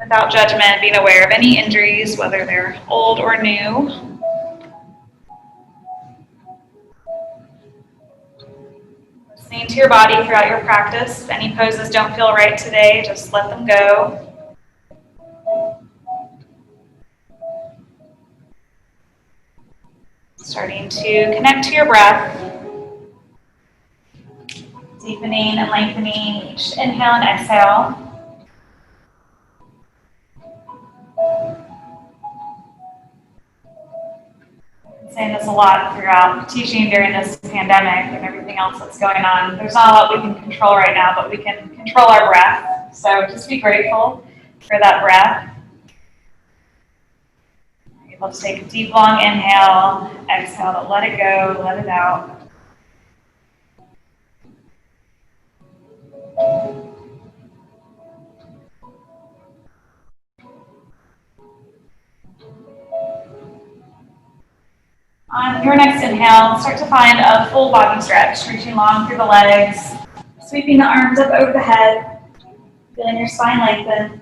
without judgment, being aware of any injuries, whether they're old or new. Listening to your body throughout your practice. If any poses don't feel right today, just let them go. Starting to connect to your breath. Deepening and lengthening each inhale and exhale. Saying this a lot throughout teaching during this pandemic and everything else that's going on. There's not a lot we can control right now, but we can control our breath. So just be grateful for that breath. You're able to take a deep, long inhale, exhale to let it go, let it out. On your next inhale, start to find a full body stretch, reaching long through the legs, sweeping the arms up over the head, feeling your spine lengthen.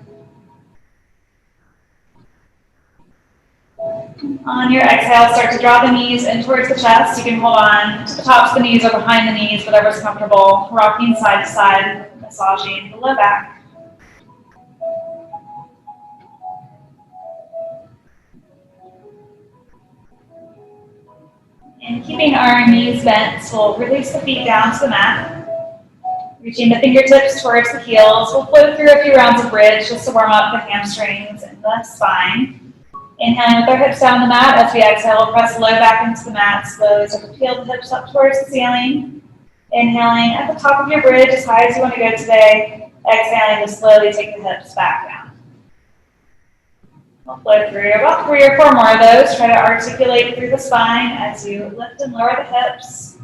On your exhale, start to draw the knees in towards the chest. You can hold on to the tops of the knees or behind the knees, whatever's comfortable, rocking side to side, massaging the low back. And keeping our knees bent, we'll release the feet down to the mat. Reaching the fingertips towards the heels. We'll float through a few rounds of bridge just to warm up the hamstrings and the spine. Inhaling with our hips down the mat. As we exhale, we'll press the low back into the mat. Slowly start to peel the hips up towards the ceiling. Inhaling at the top of your bridge as high as you want to go today. Exhaling to slowly take the hips back down. We'll flow through about 3 or 4 more of those. Try to articulate through the spine as you lift and lower the hips.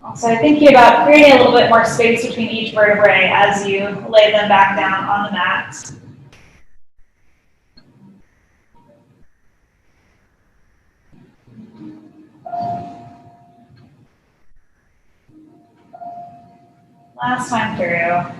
Also thinking about creating a little bit more space between each vertebrae as you lay them back down on the mat. Last time through.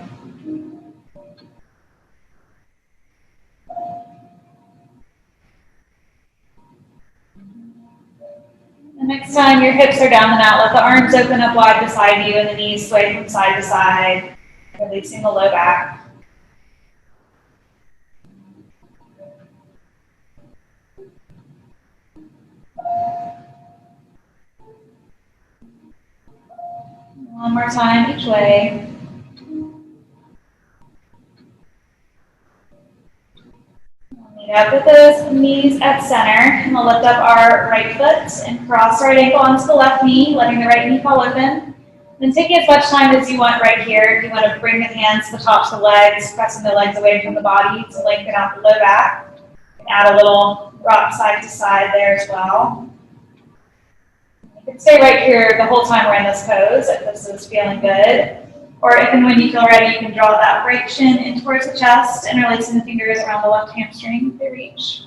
The next time your hips are down the mat, let the arms open up wide beside you and the knees sway from side to side, releasing the low back. One more time each way. Meet up with those knees at center, and we'll lift up our right foot and cross right ankle onto the left knee, letting the right knee fall open. Then taking as much time as you want right here. If you want to bring the hands to the tops of the legs, pressing the legs away from the body to lengthen out the low back. Add a little rock side to side there as well. You can stay right here the whole time we're in this pose if this is feeling good. Or if and when you feel ready, you can draw that right shin in towards the chest, interlacing the fingers around the left hamstring if they reach.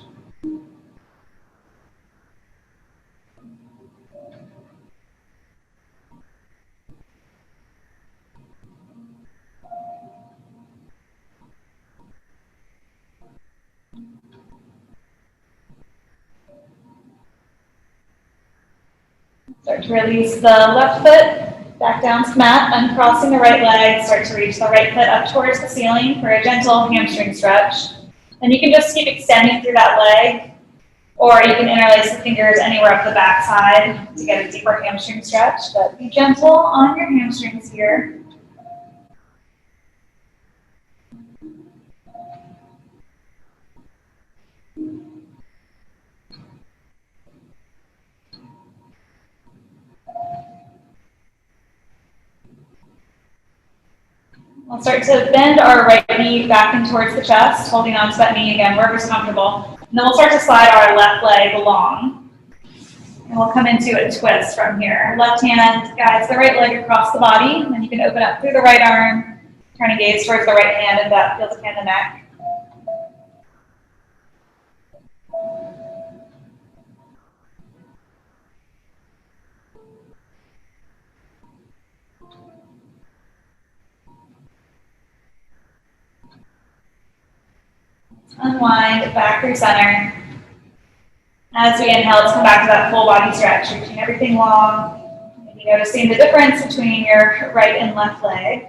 Start to release the left foot back down to the mat, uncrossing the right leg. Start to reach the right foot up towards the ceiling for a gentle hamstring stretch. And you can just keep extending through that leg, or you can interlace the fingers anywhere up the back side to get a deeper hamstring stretch. But be gentle on your hamstrings here. We'll start to bend our right knee back in towards the chest, holding on to that knee again, wherever's comfortable. And then we'll start to slide our left leg along. And we'll come into a twist from here. Left hand guides the right leg across the body, and then you can open up through the right arm, turn and gaze towards the right hand if that feels okay in the neck. Unwind back through center. As we inhale, let's come back to that full body stretch, reaching everything long. Maybe noticing the difference between your right and left leg.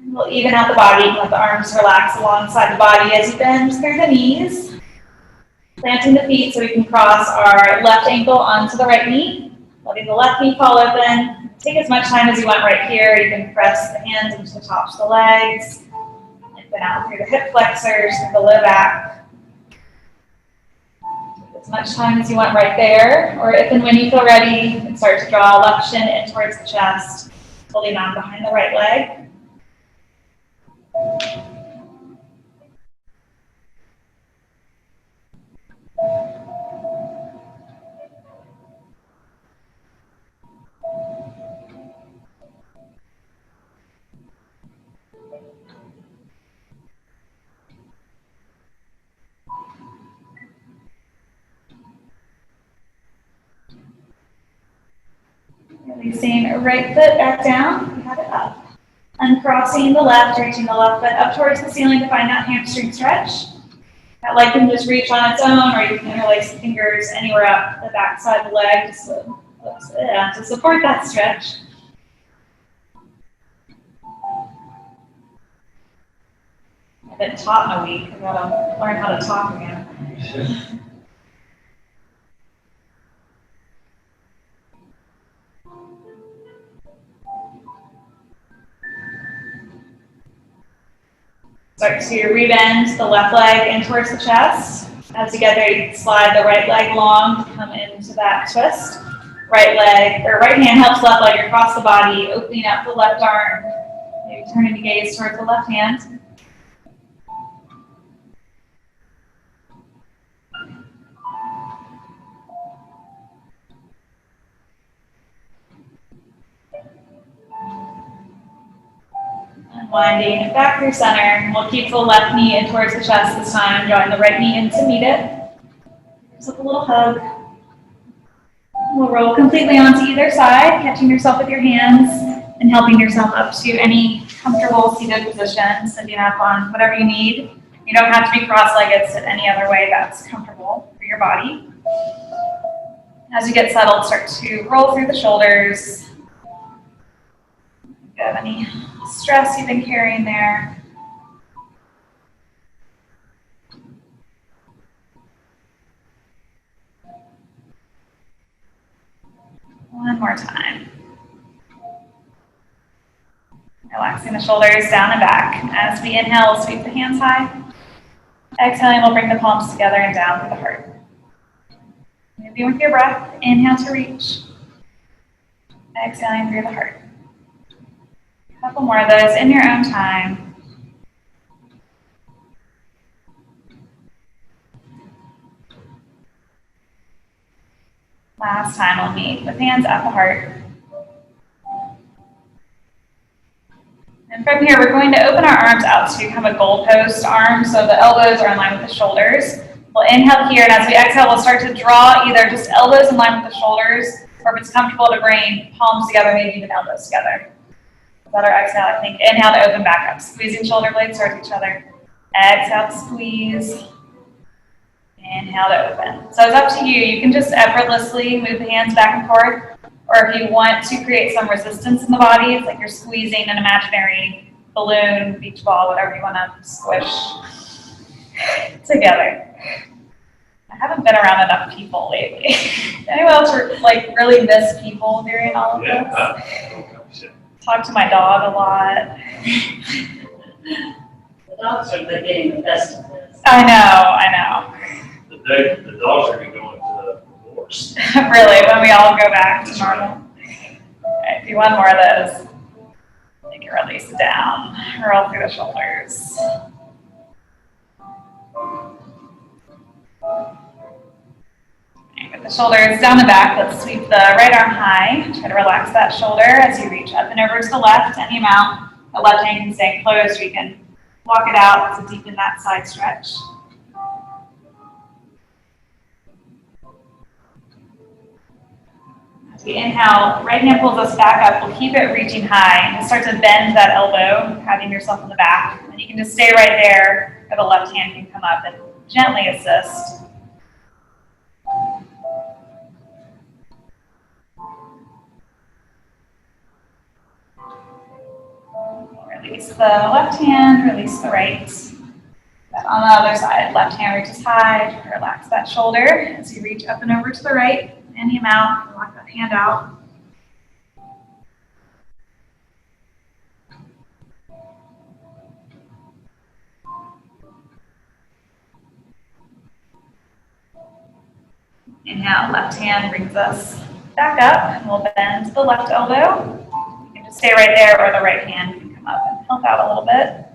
We'll even out the body, let the arms relax alongside the body as you bend through the knees. Planting the feet so we can cross our left ankle onto the right knee. Letting the left knee fall open. Take as much time as you want right here. You can press the hands into the tops of the legs. Lengthen out through the hip flexors, through the low back. Take as much time as you want right there. Or if and when you feel ready, you can start to draw left shin in towards the chest, holding on behind the right leg. Releasing right foot back down, we have it up. Uncrossing the left, reaching the left foot up towards the ceiling to find that hamstring stretch. That leg can just reach on its own, or you can interlace the fingers anywhere up the back side of the leg to support that stretch. I've been taught in a week. I've got to learn how to talk again. Start to rebend the left leg in towards the chest. As you get there, you can slide the right leg long to come into that twist. Right leg, or right hand helps left leg across the body, opening up the left arm. Maybe turning the gaze towards the left hand. Unwinding back through center. We'll keep the left knee in towards the chest this time, drawing the right knee in to meet it. Just with a little hug. We'll roll completely onto either side, catching yourself with your hands and helping yourself up to any comfortable seated position, sitting up on whatever you need. You don't have to be cross-legged, sit any other way that's comfortable for your body. As you get settled, start to roll through the shoulders. If you have any stress you've been carrying there. One more time. Relaxing the shoulders down and back. As we inhale, we'll sweep the hands high. Exhaling, we'll bring the palms together and down through the heart. Moving with your breath, inhale to reach. Exhaling through the heart. A couple more of those in your own time. Last time we'll meet with hands at the heart. And from here, we're going to open our arms out to kind of a goalpost arm, so the elbows are in line with the shoulders. We'll inhale here, and as we exhale, we'll start to draw either just elbows in line with the shoulders, or if it's comfortable to bring palms together, maybe even elbows together. Let our exhale, I think. Inhale to open back up, squeezing shoulder blades towards each other. Exhale to squeeze. Inhale to open. So it's up to you. You can just effortlessly move the hands back and forth, or if you want to create some resistance in the body, it's like you're squeezing an imaginary balloon, beach ball, whatever you want to squish together. I haven't been around enough people lately. Anyone else really miss people during all of this? Talk to my dog a lot. The dogs are getting the best of this. I know. The dogs are going to divorce. Really, when we all go back to normal. Okay, do one more of those. You can release it down. Roll through the shoulders. With the shoulders down the back, let's sweep the right arm high. Try to relax that shoulder as you reach up and over to the left, any amount. The left hand can stay closed, or you can walk it out to deepen that side stretch. As we inhale, right hand pulls us back up. We'll keep it reaching high and start to bend that elbow, having yourself in the back. And you can just stay right there. or the left hand can come up and gently assist. Release the left hand, release the right. But on the other side, left hand reaches high, relax that shoulder as you reach up and over to the right, any amount, lock that hand out. Inhale, left hand brings us back up, and we'll bend the left elbow. You can just stay right there, or the right hand can come up and help out a little bit.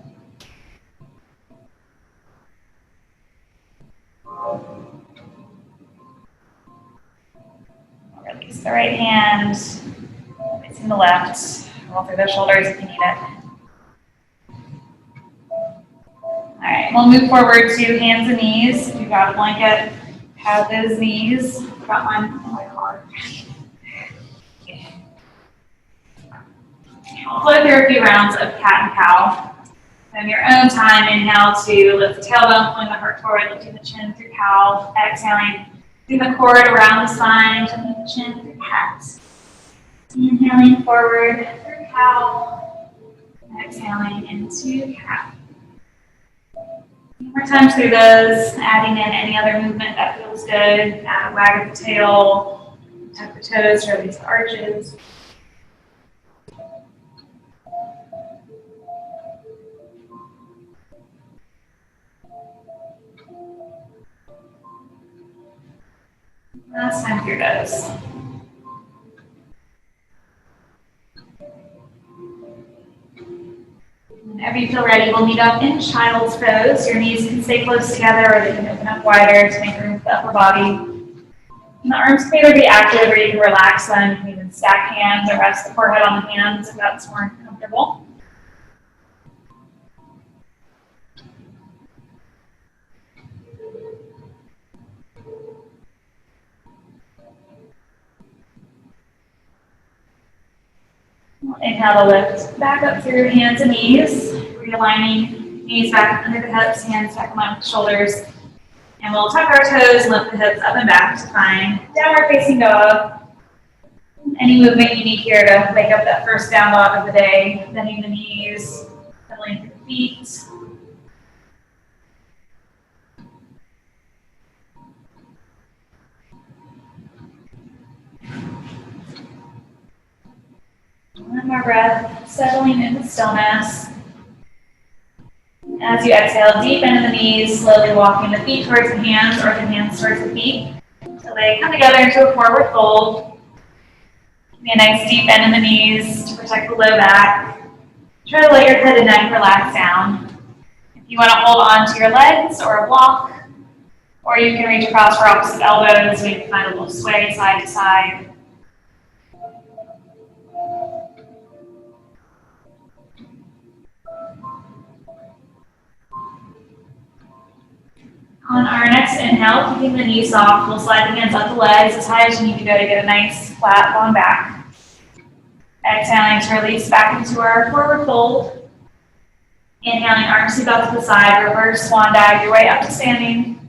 Release the right hand, facing the left. Roll through the shoulders if you need it. All right, we'll move forward to hands and knees. If you've got a blanket, have those knees. Got mine in my car. We'll flow through a few rounds of cat and cow. On your own time, inhale to lift the tailbone, pulling the heart forward, lifting the chin through cow. Exhaling, through the cord around the spine, lifting the chin through cat. Inhaling forward through cow. Exhaling into cat. More times through those, adding in any other movement that feels good. Add a wag of the tail, tuck the toes, release the arches. Last time through those. Whenever you feel ready, we'll meet up in child's pose. Your knees can stay close together, or they can open up wider to make room for the upper body. And the arms can either be active, or you can relax them. You can even stack hands or rest the forehead on the hands if that's more comfortable. Inhale to lift back up through hands and knees, realigning knees back under the hips, hands back along the shoulders. And we'll tuck our toes, lift the hips up and back to find downward facing dog. Any movement you need here to wake up that first down dog of the day, bending the knees, pedaling through the feet. One more breath, settling into stillness. As you exhale, deep into the knees, slowly walking the feet towards the hands or the hands towards the feet. So they come together into a forward fold. Give me a nice deep bend in the knees to protect the low back. Try to let your head and neck relax down. If you want to hold on to your legs or a block, or you can reach across for opposite elbows, maybe find a little sway side to side. On our next inhale, keeping the knees soft, we'll slide the hands up the legs as high as you need to go to get a nice flat long back. Exhaling to release back into our forward fold. Inhaling, arms sweep out to the side, reverse swan dive your way up to standing.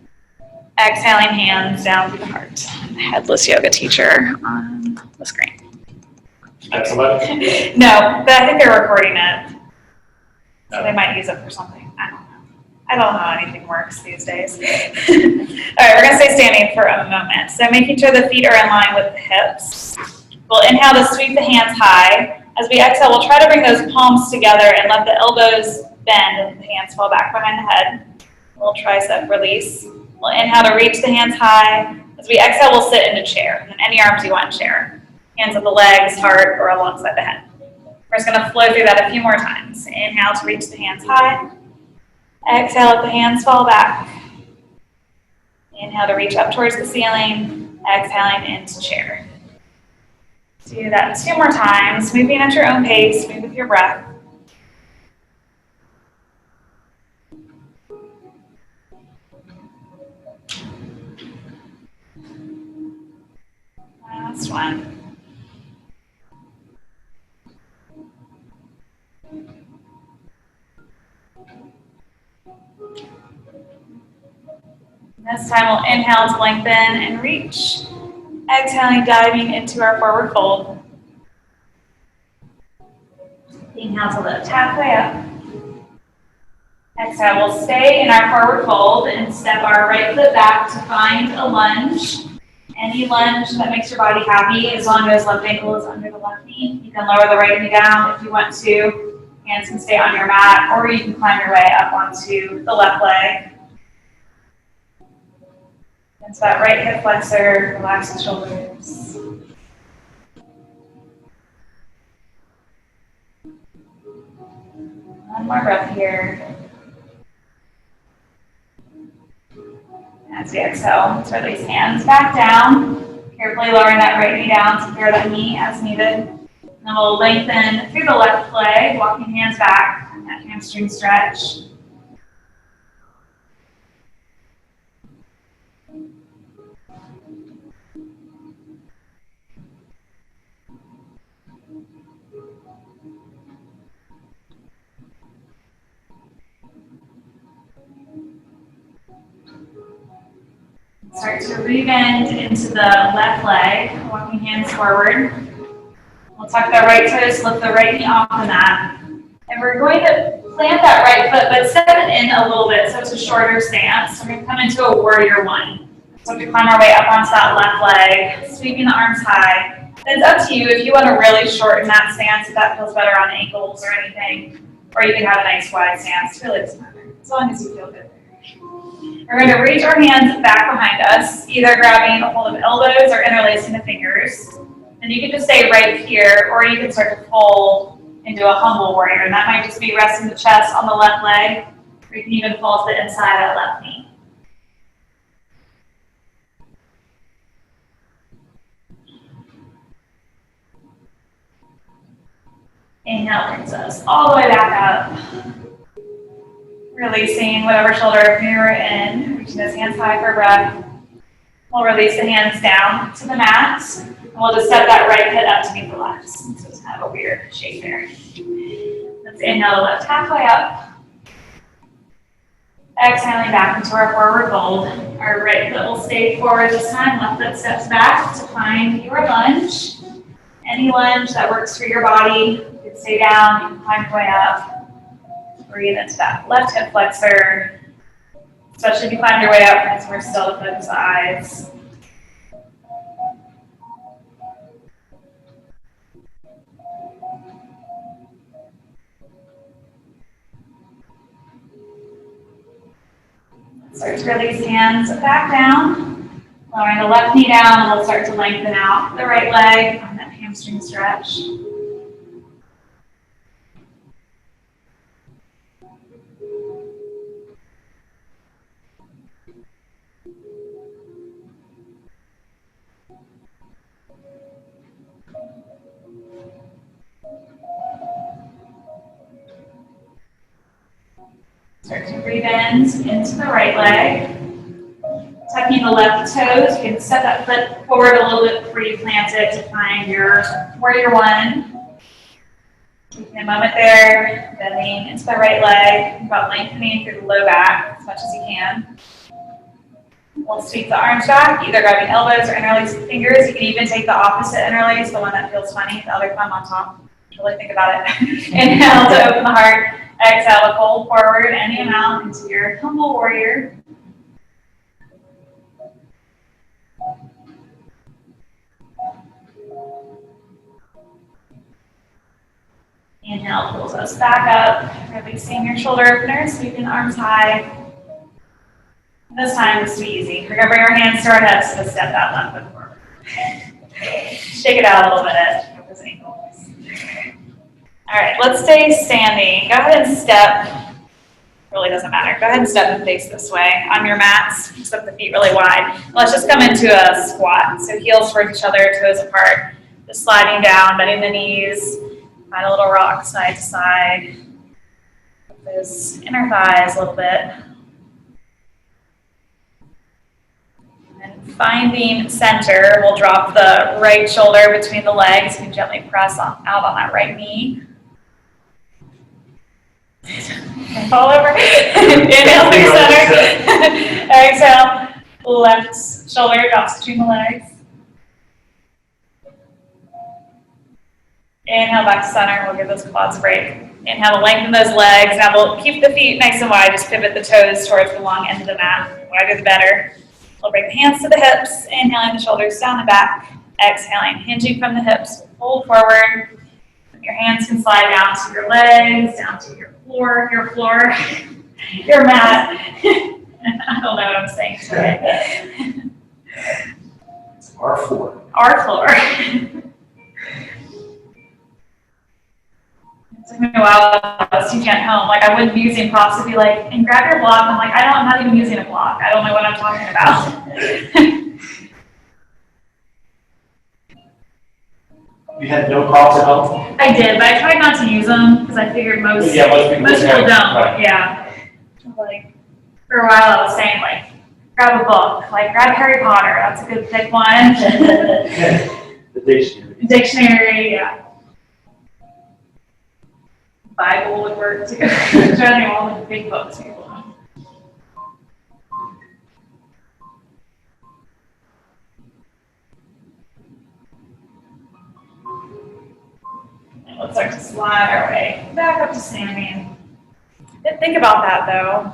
Exhaling, hands down through the heart. Headless yoga teacher on the screen. Excellent. No, but I think they're recording it. So they might use it for something. I don't know how anything works these days. All right, we're going to stay standing for a moment. So making sure the feet are in line with the hips. We'll inhale to sweep the hands high. As we exhale, we'll try to bring those palms together and let the elbows bend and the hands fall back behind the head. A little tricep release. We'll inhale to reach the hands high. As we exhale, we'll sit into chair. And any arms you want in chair. Hands at the legs, heart, or alongside the head. We're just going to flow through that a few more times. Inhale to reach the hands high. Exhale, let the hands fall back. Inhale to reach up towards the ceiling. Exhaling into chair. Do that 2 more times, moving at your own pace, move with your breath. Last one. This time we'll inhale to lengthen and reach. Exhaling, diving into our forward fold. Inhale to lift halfway up. Exhale, we'll stay in our forward fold and step our right foot back to find a lunge. Any lunge that makes your body happy, as long as left ankle is under the left knee. You can lower the right knee down if you want to. Hands can stay on your mat, or you can climb your way up onto the left leg. Into that right hip flexor, relax the shoulders. One more breath here. As we exhale, let's release hands back down. Carefully lowering that right knee down to clear that knee as needed. And then we'll lengthen through the left leg, walking hands back, and that hamstring stretch. Start to re-bend into the left leg, walking hands forward. We'll tuck the right toes, lift the right knee off the mat. And we're going to plant that right foot, but step it in a little bit so it's a shorter stance. We're going to come into a warrior one. So we climb our way up onto that left leg, sweeping the arms high. It's up to you if you want to really shorten that stance, if that feels better on ankles or anything. Or you can have a nice wide stance. It really doesn't matter, as long as you feel good. We're going to reach our hands back behind us, either grabbing a hold of elbows or interlacing the fingers. And you can just stay right here, or you can start to fold into a humble warrior. And that might just be resting the chest on the left leg, or you can even fold to the inside of that left knee. Inhale brings us all the way back up. Releasing whatever shoulder we were in, reaching those hands high for breath. We'll release the hands down to the mat, and we'll just step that right foot up to meet the left. So it's kind of a weird shape there. Let's inhale the left halfway up. Exhaling back into our forward fold. Our right foot will stay forward this time. Left foot steps back to find your lunge. Any lunge that works for your body. You can stay down, you can climb your way up. Breathe into that left hip flexor, especially if you climb your way up, because we're still to focus the eyes. Start to release hands back down, lowering the left knee down, and we'll start to lengthen out the right leg on that hamstring stretch. Start to re-bend into the right leg. Tucking the left toes, you can step that foot forward a little bit before you plant it to find your warrior one. Taking a moment there, bending into the right leg, about lengthening through the low back as much as you can. We'll sweep the arms back, either grabbing elbows or interlacing fingers. You can even take the opposite interlace, the one that feels funny, the other thumb on top. Really think about it. Inhale to open the heart. Exhale to fold forward any amount into your humble warrior. Inhale pulls us back up, releasing your shoulder openers, sweeping the arms high. This time it's too easy. We're going to bring our hands to our hips to step that left foot forward. Shake it out a little bit. Those ankles. All right, let's stay standing. Go ahead and step. Really doesn't matter. Go ahead and step and face this way on your mats. Step the feet really wide. Let's just come into a squat. So heels towards each other, toes apart. Just sliding down, bending the knees. Find a little rock side to side. Those inner thighs a little bit. And finding center, we'll drop the right shoulder between the legs. You can gently press out on that right knee. Fall over. Inhale through center. Exhale. Left shoulder drops between the legs. Inhale back to center. We'll give those quads a break. Inhale to lengthen those legs. Now we'll keep the feet nice and wide. Just pivot the toes towards the long end of the mat. Wider the better. We'll bring the hands to the hips. Inhaling the shoulders down and back. Exhaling, hinging from the hips. Fold forward. Your hands can slide down to your legs, down to your floor, your mat. I don't know what I'm saying today. Our floor. Our floor. It took me a while I was teaching at home. Like, I wouldn't be using props to be like, and grab your block. I'm like, I'm not even using a block. I don't know what I'm talking about. You had no props at home? I did, but I tried not to use them because I figured most Yeah, people don't. Right. Yeah. Like, for a while I was saying, like, grab a book. Like, grab Harry Potter. That's a good thick one. The dictionary. Dictionary, yeah. Bible would work too. Trying to all the big books people know. And let's start to slide our way back up to standing. Didn't think about that though.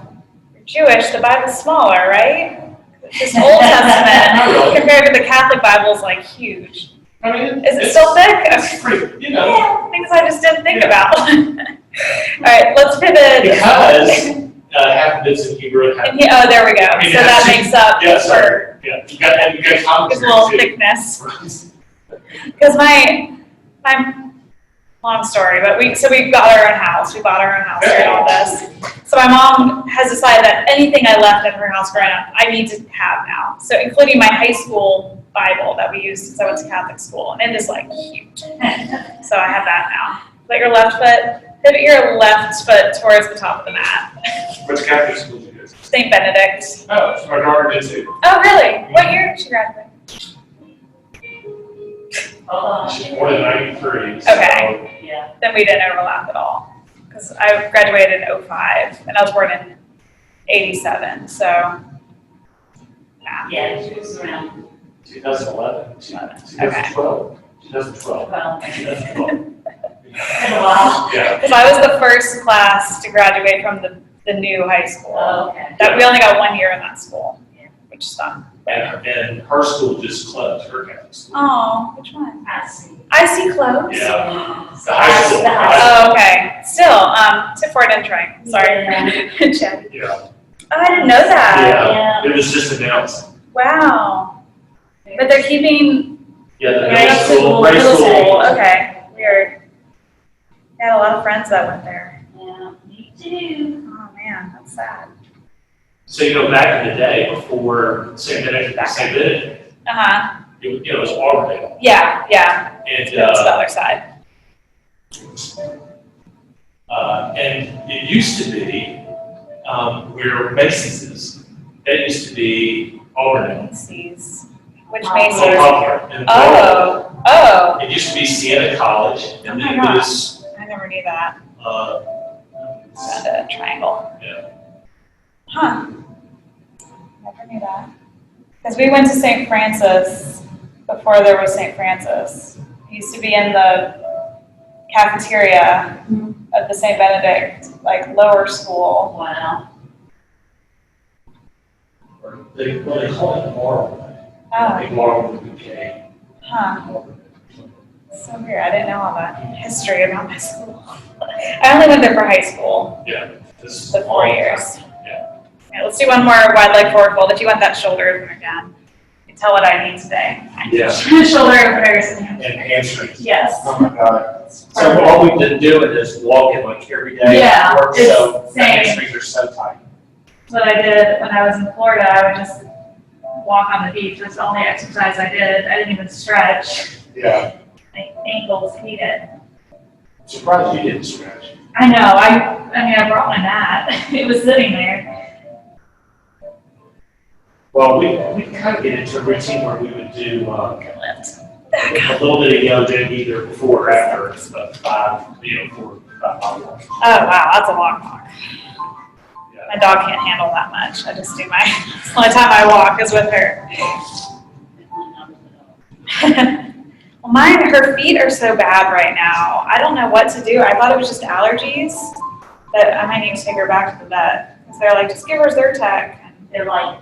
You're Jewish, the Bible's smaller, right? This Old Testament compared to the Catholic Bible is like huge. I mean, Is it still thick? It's pretty, you know. Yeah, things I just didn't think about. All right, let's pivot. Because half of it's in Hebrew and half. Oh, there we go. I mean, So that makes up for Yeah, you got this little thickness. Because my long story, but we got our own house. We bought our own house during all this. So my mom has decided that anything I left in her house growing up, I need to have now. So including my high school Bible that we used since I went to Catholic school, and it is like huge. So I have that now. Put your left foot, pivot your left foot towards the top of the mat. Which Catholic school did you go to? St. Benedict. Oh, so my daughter did too. Oh, really? What year did she graduate? She's born in 93. So Okay. Yeah. Then we didn't overlap at all. Because I graduated in 05, and I was born in 87, so, yeah. Yeah, she was around 2011. 2012. 2012. well, 2012. in a while. Yeah. Because I was the first class to graduate from the new high school. Oh, okay. That we only got 1 year in that school, which is fun. And her school just closed, her Catholic school. Oh, which one? I see. I see clothes. Yeah. The high school. The high Oh, okay. Still, tip for it and try. Sorry. Check. Yeah. Oh, I didn't know that. Yeah. It was just announced. Wow. But they're keeping Yeah, the middle middle school. Okay, weird. I had a lot of friends that went there. Yeah, me too. Oh man, that's sad. So, back in the day, before St. Benedict, Uh-huh. it was Auburndale. Yeah. And, That's the other side. and it used to be where Macy's is. That used to be Auburndale. Macy's. Which Oh, Macy's? And Oh. it used to be Siena College, and Oh then my it was, I never knew that. uh, A triangle. yeah. Huh. Never knew that. Because we went to St. Francis before there was St. Francis. It used to be in the cafeteria of the St. Benedict, like lower school. Wow. Or they call it Marvel. Oh, They Marvel with the K. huh. So weird. I didn't know all that history about my school. I only went there for high school, Yeah. This is the 4 years. Yeah. Yeah, let's do one more wide leg forward fold. If you want that shoulder opener again, you can tell what I need today. Yeah. Shoulder openers and And hamstrings. yes. Oh my God. So all we've been doing is walking like every day. Yeah, at work, it's so the same. hamstrings are so tight. What I did when I was in Florida, I would just walk on the beach. That's the only exercise I did. I didn't even stretch. Yeah. My ankles hate it. Surprised you didn't stretch. I know. I brought my mat. It was sitting there. Well, we kind of get into a routine where we would do Lift. a little bit of yoga either before or after. It's about 5, 4, about 5 hours. Oh wow, that's a long walk. Yeah. My dog can't handle that much. I just do it's the only time I walk is with her. Well, her feet are so bad right now. I don't know what to do. I thought it was just allergies, but I might need to take her back to the vet. Because they're like, just give her Zyrtec. They're like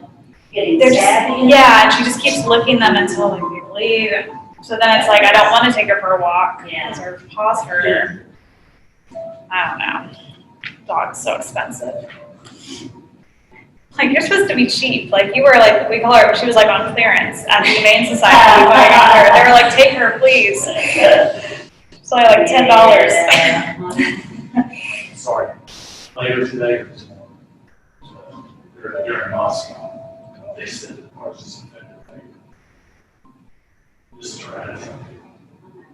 getting They're scabby. yeah, and she just keeps licking them until like, they bleed. So then it's like, I don't want to take her for a walk because her paws hurt her. I don't know. Dog's so expensive. Like, you're supposed to be cheap. Like, you were like, we call her, she was like on clearance at the Humane Society when I got her. They were like, take her, please. So I like $10. Sorry. Later today or tomorrow. So they're in Moscow. They said the parts is infected. Just try it.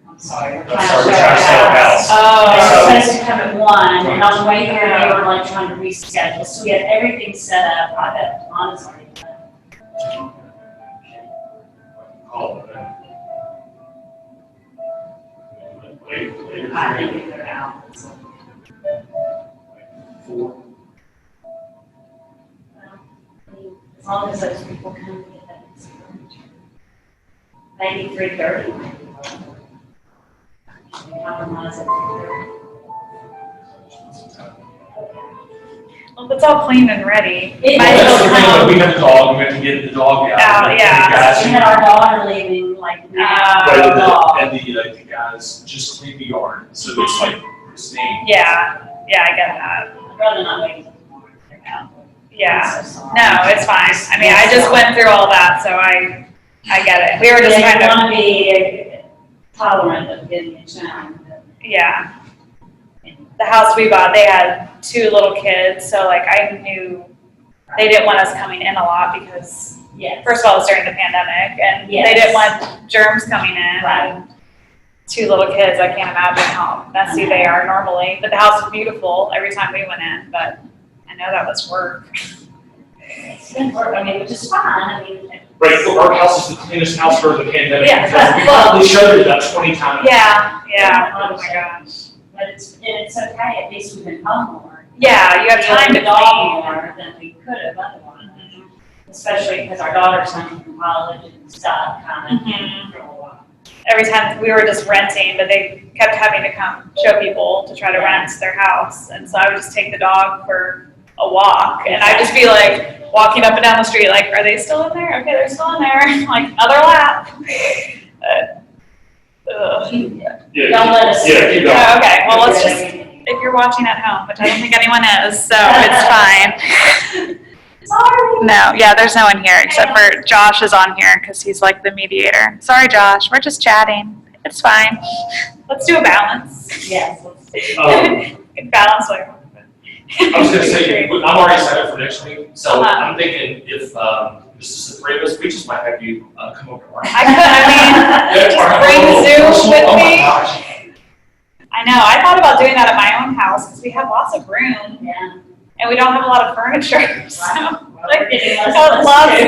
I'm sorry, we're I'm trying sorry, to we're show trying to sell a our house. Oh. They were supposed to come at 1, and on the way here, they were like trying to reschedule, so we had everything set up. I bet Anna's already done. Call it. Later I today. think they're out. Four. As long as those people come and get that. Maybe 3:30. Compromise at 3:30. Well, if it's all clean and ready. It might Well, as that's the well thing, come. but we have the dog, we have to get the dog out. Out, yeah. The guys We who- had our daughter leaving like now. But our dog. and the guys just clean the yard, so it's like pristine. Yeah, I get that. I'd rather not wait until tomorrow. They're out. Yeah. I'm so sorry. No, it's fine. I mean, I just went through all that, so I get it. We were just They kind of, want to be tolerant of getting it shown. yeah. The house we bought, they had 2 little kids, so like I knew they didn't want us coming in a lot because, Yes. first of all, it was during the pandemic, and Yes. they didn't want germs coming in. Right. And 2 little kids, I can't imagine how messy they are normally. But the house was beautiful every time we went in, but I know that was work. It's been work, I mean, which is fine, I mean. Right, our house is the cleanest house for the pandemic. Yeah. because We probably showed it about 20 times. Yeah. Oh my gosh. But it's okay, at least we've been home more. Yeah, you have time to We dog clean. more than we could have otherwise. Especially because our daughter's home from college and stuff, kind of, Mhm. for a while. Every time we were just renting, but they kept having to come show people to try to rent their house. And so I would just take the dog for a walk, and I'd just be like walking up and down the street, like, are they still in there? Okay, they're still in there. Like, another lap. Ugh. Yeah, Don't let us. Yeah, keep going. Oh, okay, well, let's just, if you're watching at home, which I don't think anyone is, so it's fine. Sorry. No, yeah, there's no one here except for Josh is on here because he's like the mediator. Sorry, Josh, we're just chatting. It's fine. Let's do a balance. Yes. Balance like. I was gonna say, I'm already set up for next week, so Uh-huh. I'm thinking if, this is the 3 of us, we just might have you, come over. I could, I Just bring Zoom with Oh my me. gosh. I know, I thought about doing that at my own house because we have lots of room Yeah. and we don't have a lot of furniture, so. Wow. Like, We're getting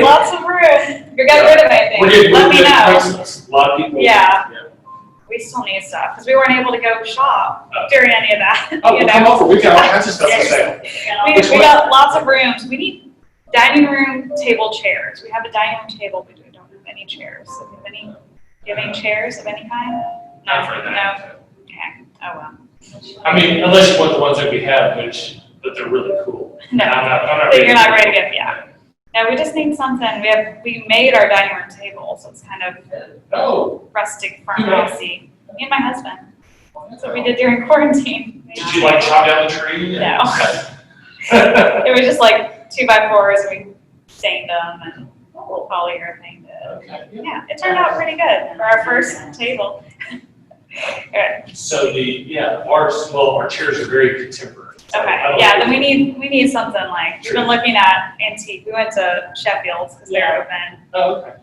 lots of room. If you're getting rid of anything, We're getting, let me know. Craigslist. A lot of people. Yeah. We still need stuff because we weren't able to go shop during any of that. Oh, you well, come know? over, we got all kinds of stuff for sale. We got lots of rooms. We need dining room table chairs. We have a dining room table, but we don't have any chairs. So do you have any chairs of any kind? Not for that. No. Okay. Oh well. I mean, unless you want the ones that we have, but they're really cool. No. I'm not So you're not ready to get, yeah. No, we just need something. We made our dining room table, so it's kind of Oh, rustic You made it? farmhousey. Me and my husband. That's what we did during quarantine. did you like chop down the tree? No. It was just like 2x4s. We stained them and a little polyurethane. Okay. Yeah, it turned out pretty good for our first table. Good. So our chairs are very contemporary. So I Okay, don't yeah, know. then we need something like, we've been looking at antique. We went to Sheffield's because they're open. Oh, okay.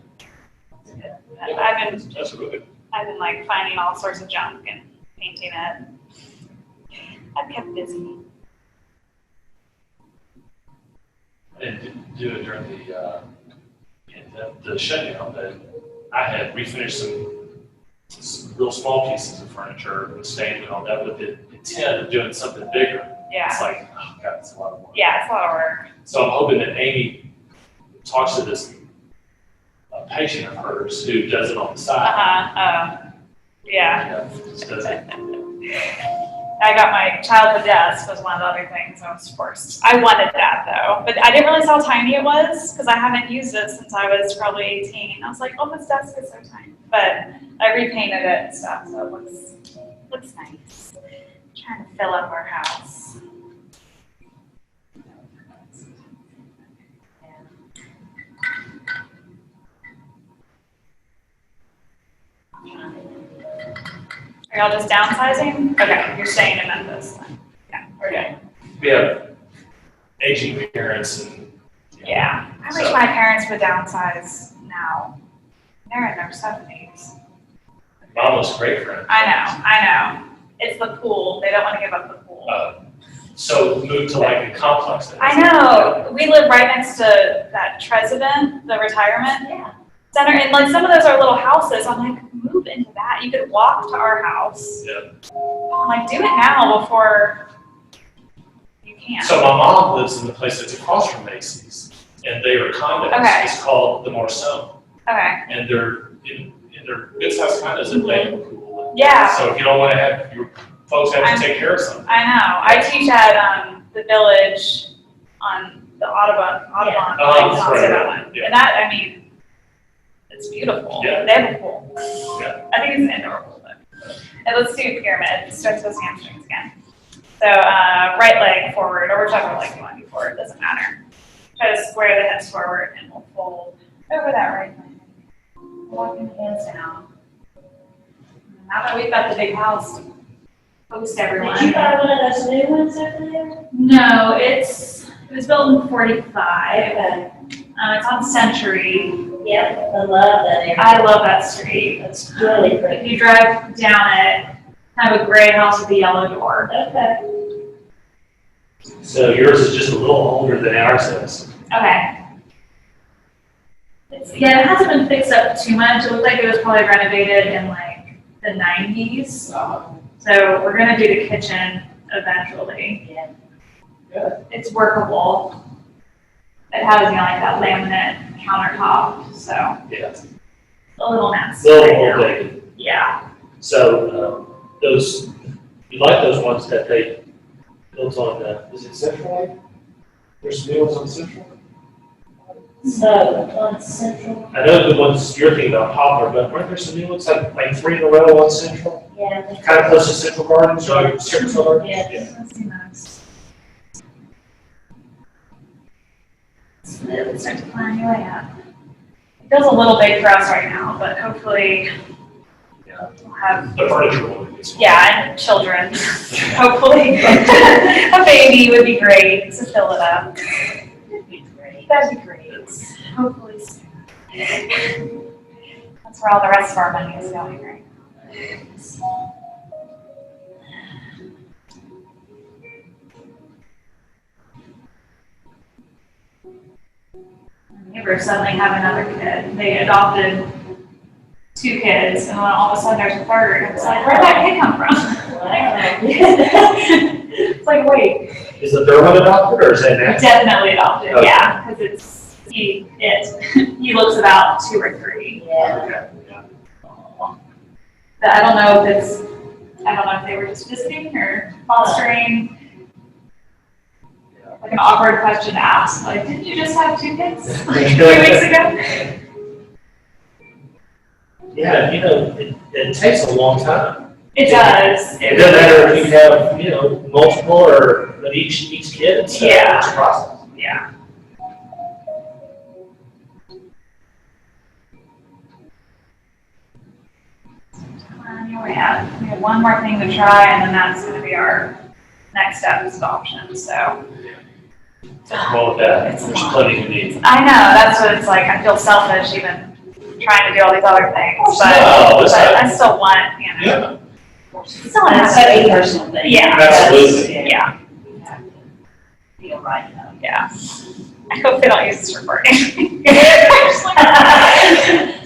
That's really good. I've been like finding all sorts of junk and painting it. I've kept busy. I didn't do it during the shutdown, but I had refinished some some real small pieces of furniture with staining and all that with the intent of doing something bigger. Yeah. It's like, oh God, it's a lot of work. Yeah, it's a lot of work. So I'm hoping that Amy talks to this patient of hers who does it on the side. Yeah. Just does it. I got my childhood desk was one of the other things I was forced. I wanted that though, but I didn't realize how tiny it was because I haven't used it since I was probably 18. I was like, oh, this desk is so tiny. But I repainted it and stuff, so it looks nice. Trying to fill up our house. Are y'all just downsizing? Okay, you're staying in Memphis then. Yeah, we're good. We have aging parents and. Yeah, I wish So- my parents would downsize now. They're in their 70s. Mom was great for it. I know. It's the pool. They don't want to give up the pool. So move to like a complex. then. I know. We live right next to that Tresident, the retirement center, and like some of those are little houses. I'm like, move into that. You could walk to our house. Yeah. I'm like, do it now before you can. So my mom lives in the place that's across from Macy's, and they are condos. Okay. It's called the Morrison, Okay. and they're in their good sized condos that they have a pool. Yeah. So if you don't want to have your folks have to take care of something. I know. I teach at the village on the Audubon. Oh, say that right. one. Yeah. And that, I mean, it's beautiful. Yeah. They have a pool. Yeah. I think it's an indoor pool. And let's do pyramid. Stretch those hamstrings again. So right leg forward, or whichever leg you want to do forward, doesn't matter. Try to square the hips forward, and we'll fold over that right leg. Walking the hands down. Now that we've got the big house to host everyone. Did you buy one of those new ones over there? No, it was built in 45. Okay. It's on Century. Yep, I love that area. I love that street. It's really If pretty. you drive down it, kind of a gray house with a yellow door. Okay. So yours is just a little older than ours is. Okay. Yeah, it hasn't been fixed up too much. It looked like it was probably renovated in like the 90s. So we're gonna do the kitchen eventually. Yeah. Good. It's workable. It has, you know, like that laminate countertop, so Yeah. a little messy Little right old now. lady. Yeah. So those, you like those ones that they built on, is it Central? There's some new ones on Central? So, on Central, I know the ones you're thinking about Poplar, but weren't there some new ones, like 3 in a row on Central? yeah. Kind of close to Central Gardens, so Central Gardens? Yeah. Let's see those. Let's start to climb your way up. It feels a little big for us right now, but hopefully Yeah. we'll have, The furniture one is. yeah, and children. Hopefully a baby would be great to fill it up. That'd be great. That'd be great. Hopefully soon. That's where all the rest of our money is going right now. Neighbors suddenly have another kid. They adopted 2 kids, and then all of a sudden there's a third. It's like, where'd that kid come from? It's like, wait, Is the third one adopted, or is that next? definitely adopted, Okay. yeah, because it's he looks about 2 or 3. Yeah. Okay, yeah. But I don't know if they were just visiting or fostering. Like an awkward question to ask, like, didn't you just have 2 kids like 3 weeks ago? Yeah, you know, it takes a long time. It does. It doesn't matter if you have, you know, multiple or, but each kid, it's Yeah. it's a process. Yeah. We have one more thing to try, and then that's going to be our next step is adoption. So Well, with that, It's there's a lot. plenty you need. I know that's what it's like. I feel selfish even trying to do all these other things, but, No, it's but not. I still want, you know, still want to That's have such a something. personal thing. Yeah. Absolutely. Yeah. You have to feel right about it. Yeah. I hope they don't use this recording.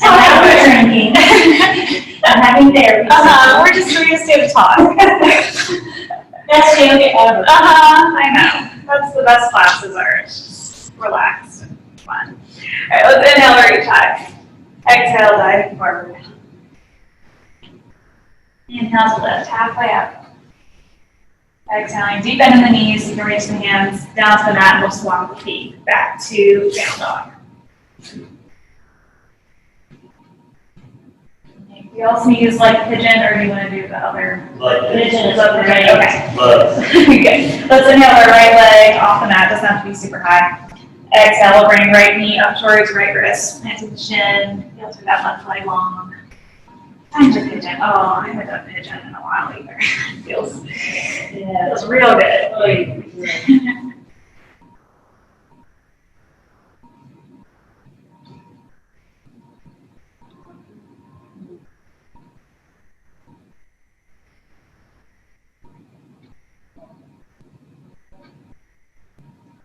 I'm not drinking. I'm having therapy. We're just doing a student talk. Best yoga ever. I know. That's the best classes are. It's just relaxed and fun. All right, let's inhale or each high. Exhale, diving forward. Inhale to lift, halfway up. Exhaling, deep bend in the knees. You can reach the hands down to the mat and we'll swap the feet back to down dog. You also use like pigeon, or do you want to do the other? Love Pigeon is Love pigeon, great. okay. Love. Good. Let's inhale our right leg off the mat. Doesn't have to be super high. Exhale, we'll bring right knee up towards right wrist. Plant to the chin. Feel through that left leg long. Time to pigeon. Oh, I haven't done pigeon in a while either. Feels real good.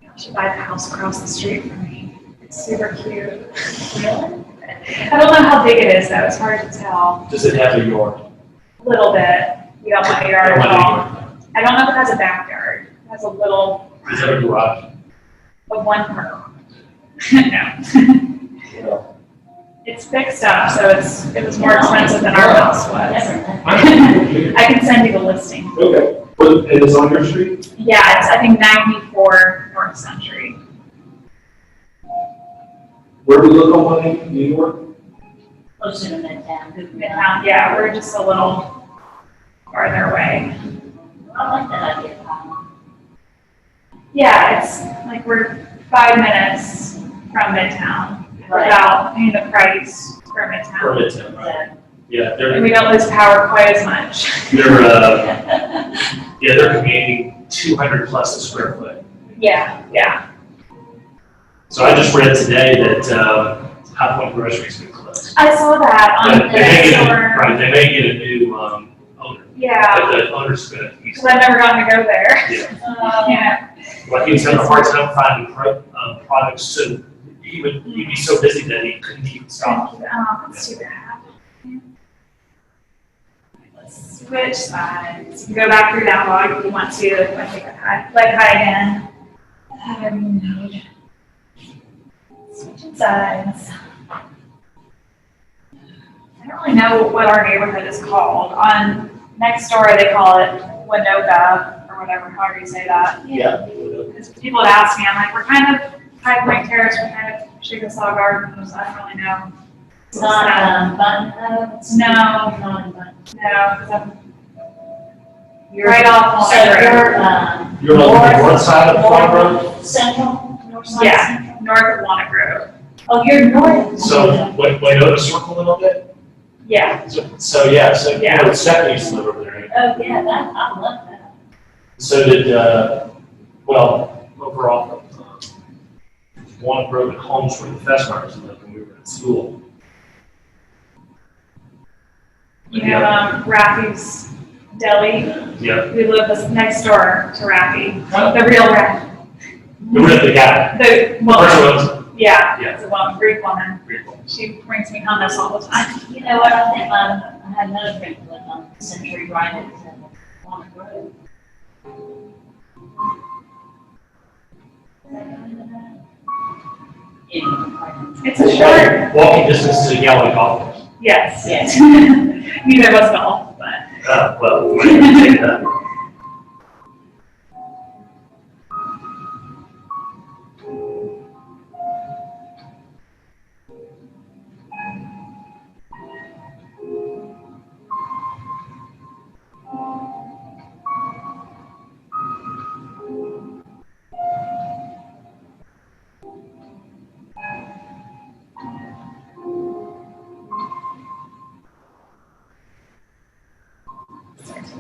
I should buy the house across the street from me. It's super cute. Really? I don't know how big it is though. It's hard to tell. Does it have a yard? A little bit. We don't want a yard Don't at want a all. yard. I don't know if it has a backyard. It has a little Is that a garage? of one car. No. It's fixed up, so it was more expensive than our house was. Never know. I can send you the listing. Okay. Well, it is on your street? Yeah, it's I think 94 North Century. Where do we look on one, New York? Closer to Midtown. Midtown, yeah, we're just a little farther away. I like that idea. Yeah, it's like we're 5 minutes from Midtown without paying the price for Midtown. For Midtown, right? Yeah, And we don't lose power quite as much. they're commanding 200 plus a square foot. Yeah. So I just read today that High Point Grocery's been closed. I saw that on But the they may get store. right, they may get a new owner. Yeah, But the owner's gonna be. because I've never gotten to go there. Yeah. Yeah. Well, he was having a hard time finding products, so he'd be so busy that he couldn't keep stock. Oh, that's too bad. Let's switch sides. You can go back through that log if you want to. If I take a high, leg high again. Whatever you need. Switching sides. I don't really know what our neighborhood is called. On next door, they call it Winoka or whatever, however you say that. Yeah. Because people would ask me, I'm like, we're kind of High Point Terrace, we're kind of Chickasaw Gardens, I don't really know. It's not Button House? No. Not in Button. No, because I'm right off So Walnut you're, You're on the north side of Farm Road? north central, north side Yeah. central? north of Walnut Grove. Oh, you're north. So, Wynota Circle a little bit? Yeah, So yeah, Stephanie used to live over there. Oh, yeah, that, I love that. So did, overall, Walnut Grove and Holmes where the Festmeyers lived when we were in school. you know, Raffy's Deli. Yeah. We live next door to Raffy, the real Raffy. The guy. The The woman. person was, Yeah, Yeah. it's a woman, Greek woman. pretty cool. She brings me hummus all the time. You know what, I think I had another friend who lived on Century right at Walnut Grove. Anyway, It's a short, Walking distance to the Galloway Golf Course. yes. Yes. Neither of us golf, but. Well, we can take that.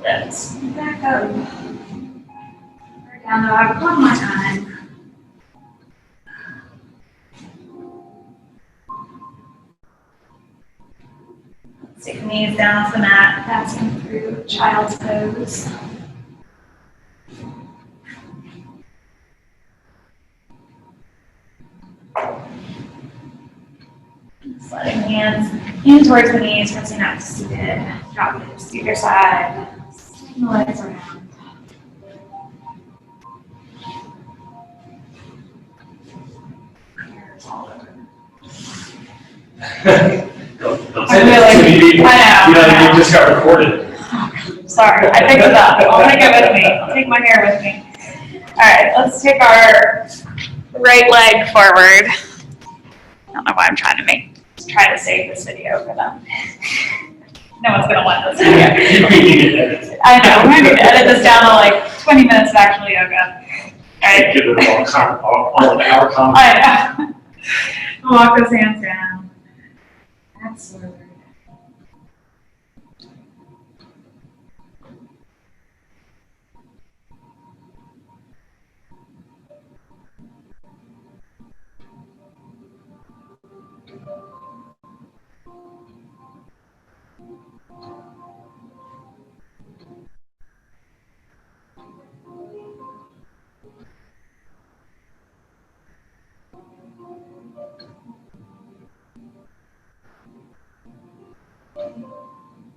Let's back up. We're down dog one more time. Stick knees down off the mat, passing through child's pose. Just letting hands In towards the knees, pressing out to seated. Drop hips to either side. Swing the legs around. Hair's all over. Don't say that to me. I know. You just got recorded. Sorry, I picked it up. I'll take it with me. I'll take my hair with me. All right, let's take our right leg forward. I don't know why I'm trying to save this video for them. No one's gonna want this video. I know, we're gonna edit this down to like 20 minutes of actual yoga. All right. Give it all an hour comment. I know. Walk those hands down. That's forward.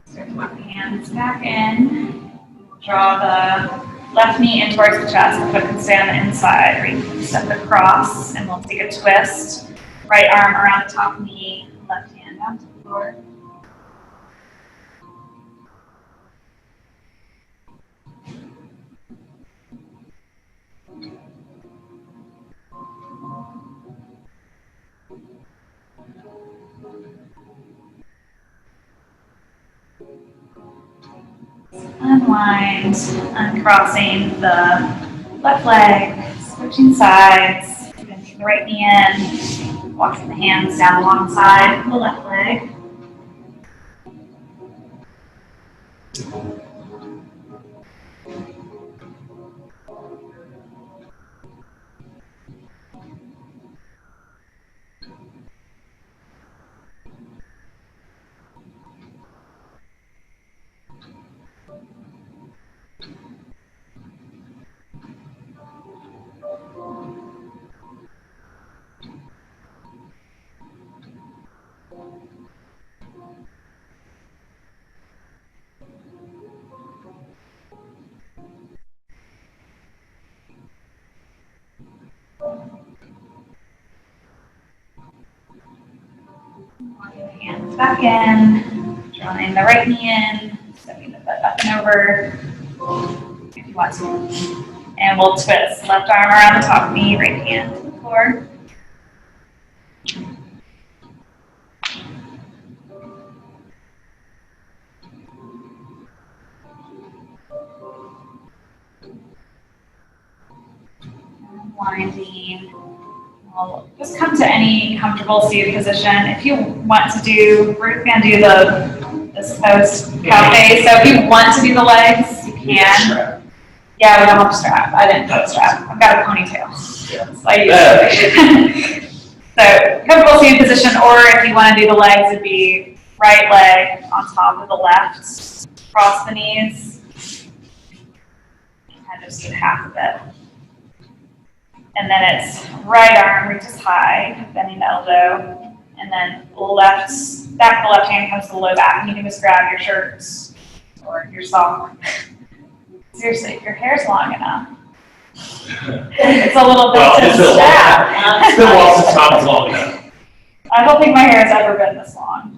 Start to walk the hands back in. Draw the left knee in towards the chest. The foot can stay on the inside. Right, step across, and we'll take a twist. Right arm around the top knee. Left hand down to the floor. Unwind, uncrossing the left leg, switching sides, bending the right knee in, walking the hands down alongside the left leg. Walking the hands back in, drawing the right knee in, stepping the foot up and over if you want to. And we'll twist. Left arm around the top knee, right hand to the floor. Winding. We'll just come to any comfortable seated position. If you want to do, we're going to do this post cafe. So if you want to do the legs, you can. Yeah, we don't have a strap. I didn't put a strap. I've got a ponytail. Yeah. So I usually. So comfortable seated position, or if you want to do the legs, it'd be right leg on top of the left, cross the knees. Kind of just do half of it. And then it's right arm reaches high, bending the elbow, and then left, back of the left hand comes to the low back, and you can just grab your shirts or your sock. Seriously, if your hair's long enough, it's a little bit to strap. It's been a while since I was long enough. I don't think my hair has ever been this long.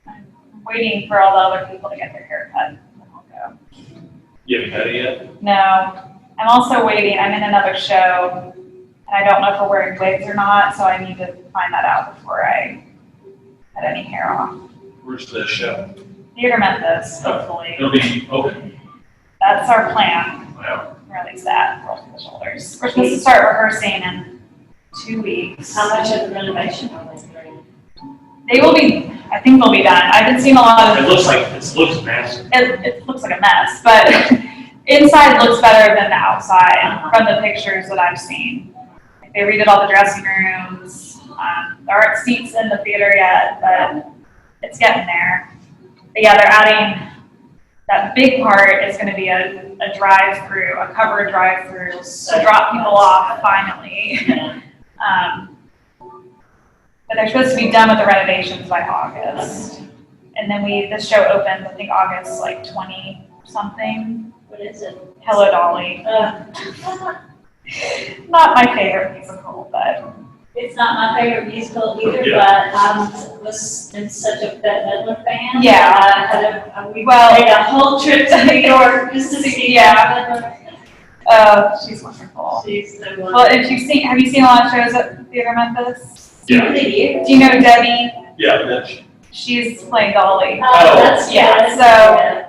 I'm waiting for all the other people to get their hair cut, and then I'll go. You haven't had it yet? No, I'm also waiting. I'm in another show. And I don't know if we're wearing wigs or not, so I need to find that out before I cut any hair off. Where's the show? Theater Memphis, hopefully. It'll be open. That's our plan. Wow. Or at least that, roll to the shoulders. We're supposed to start rehearsing in 2 weeks. How much of the renovation are they doing? They will be, I think they'll be done. I've been seeing a lot It of, looks massive. it looks like a mess, but inside looks better than the outside from the pictures that I've seen. They redid all the dressing rooms. There aren't seats in the theater yet, but it's getting there. But yeah, they're adding, that big part is going to be a drive-through, a covered drive-through to drop people off finally. But they're supposed to be done with the renovations by August. And then the show opens, I think August like 20 something. What is it? Hello Dolly. Not my favorite musical, but It's not my favorite musical either, Yeah. but was in such a Bette Midler fan. Yeah. We Well- made a whole trip to New York just to see Yeah. She's wonderful. She's the one. Well, have you seen a lot of shows at Theater Memphis? Yeah. Do you know Debbie? Yeah, that's, She's playing Dolly. Oh, that's Yeah, good. so-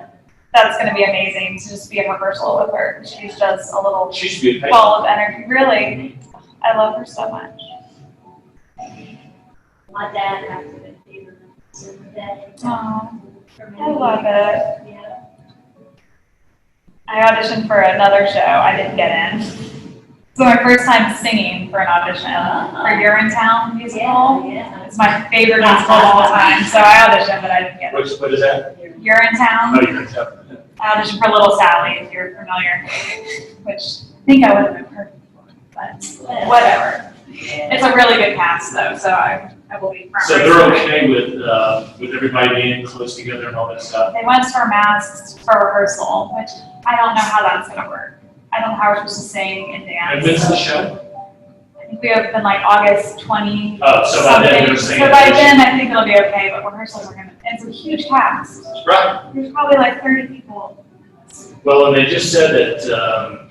That's gonna be amazing to just be in rehearsal with her. She's just a little she should be a patient. ball of energy. Really, I love her so much. My dad acted in theater in the day. Oh, For I many love years. it. Yeah. I auditioned for another show. I didn't get in. So my first time singing for an audition for Urinetown musical. Yeah. It's my favorite musical of all time. So I auditioned, but I didn't get it. What is that? Urinetown. Oh, you're tough. I auditioned for Little Sally, if you're familiar, which I think I would have been perfect for, but whatever. It's a really good cast though, so I will be firm. So they're okay with everybody being close together and all that stuff? They want us to wear masks for rehearsal, which I don't know how that's gonna work. I don't know how we're supposed to sing and And dance. when's the show? I think we open like August 20. Oh, so by then something. they're saying. So by then, I think it'll be okay, but rehearsals are gonna, it's a huge cast. Right. There's probably like 30 people. Well, and they just said that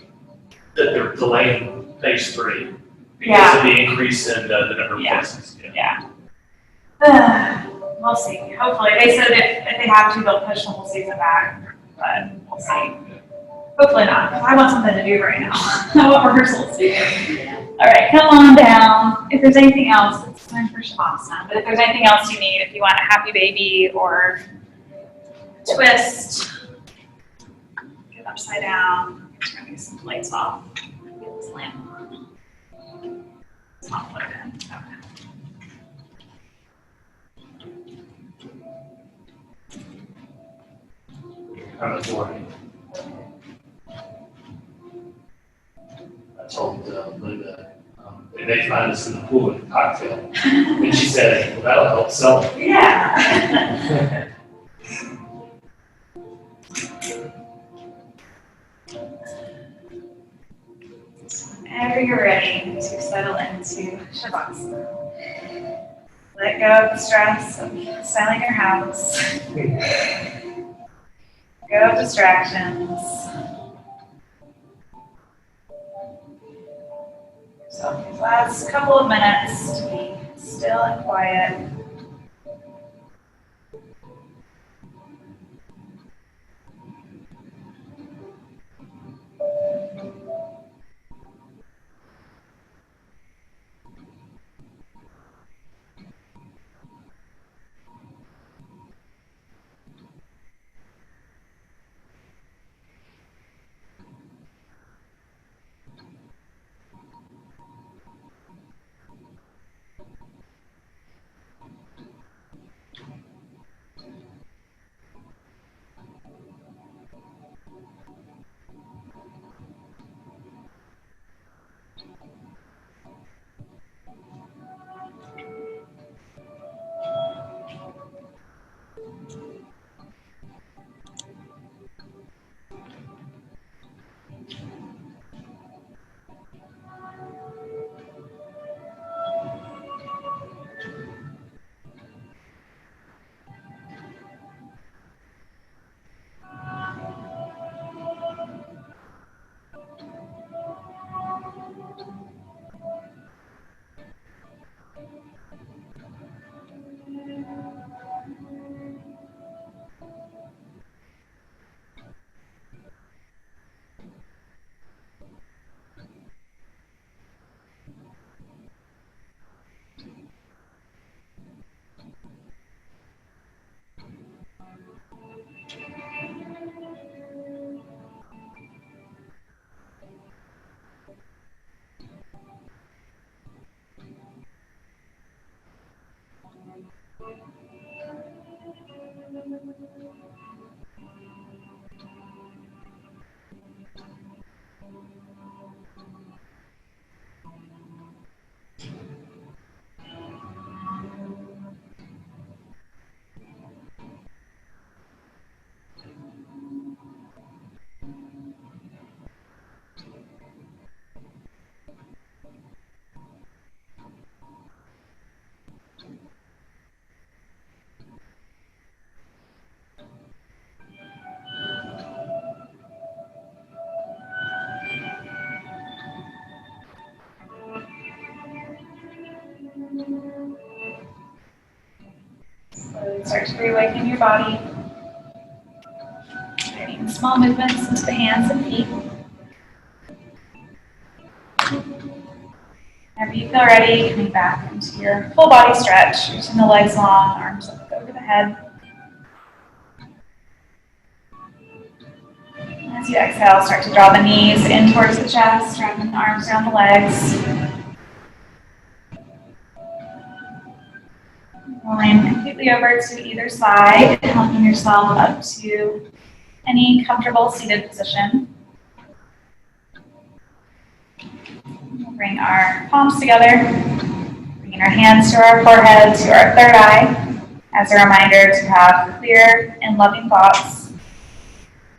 they're delaying phase 3 because of the increase in the number of Yeah. cases. Yeah. We'll see. Hopefully, they said if they have to, they'll push the whole season back, but we'll see. Hopefully not. I want something to do right now. I want rehearsals. All right, come on down. If there's anything else, it's time for Shavasana. But if there's anything else you need, if you want a happy baby or twist, get upside down. Turn these lights off. Get this lamp on. It's not plugged in. Okay. I'm a 40. I told Linda, they may find us in the pool with a cocktail. And she said, well, that'll help sell it. Yeah. Whenever you're ready to settle into Shavasana, let go of the stress of styling your house. Go of distractions. So these last couple of minutes to be still and quiet. Start to reawaken your body. Creating small movements into the hands and feet. Whenever you feel ready, coming back into your full body stretch, reaching the legs long, arms up over the head. As you exhale, start to draw the knees in towards the chest, wrapping the arms around the legs. Rolling completely over to either side, helping yourself up to any comfortable seated position. We'll bring our palms together, bringing our hands to our forehead, to our third eye, as a reminder to have clear and loving thoughts.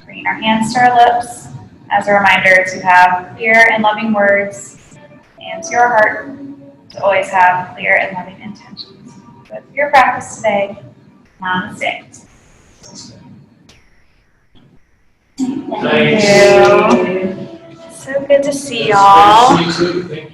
Bringing our hands to our lips, as a reminder to have clear and loving words, and to your heart, to always have clear and loving intentions. But for your practice today, namaste. Thank you. So good to see y'all. You too. Thank